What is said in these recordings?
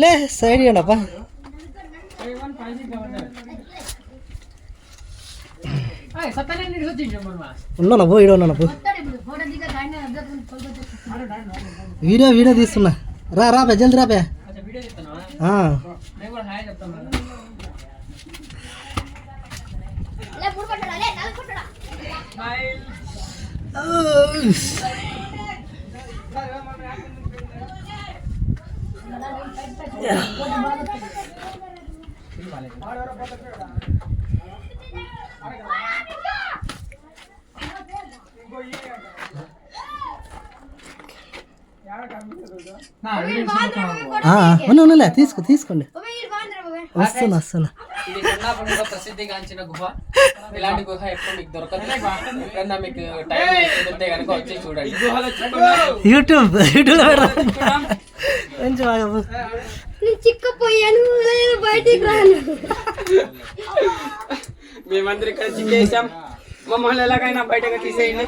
లే సైడ్ ఇవ్వండి ఉన్నాను పో ఈడ ఉన్నాను పో వీడియో తీస్తున్నా రాపే జల్ది రాపే ఉన్నలే తీసుకోండి వస్తున్నా ప్రసిద్ధిగాంచిన గుహ. ఇలాంటి గుహ ఎప్పుడు మీకు దొరకదు. ఎప్పుడన్నా మీకు టైం కుదిరితే కనుక వచ్చి చూడండి. యూట్యూబ్ లో కొంచెం చిక్కపోయాను బయటికి రాను. మేమందరం ఇక్కడ చిక్కేసాం. మమ్మల్ని ఎలాగైనా బయటకు తీసేయండి.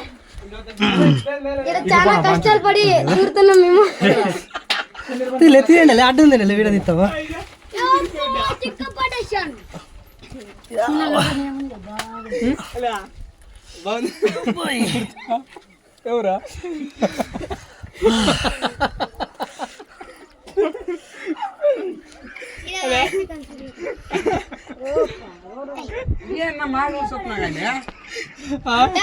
చాలా కష్టాలు పడి దూరుతున్నాం మేము. తీయండి అడ్డుంది వీడియో తీస్తావా చిక్కపడేసాను. ఎవరా మాట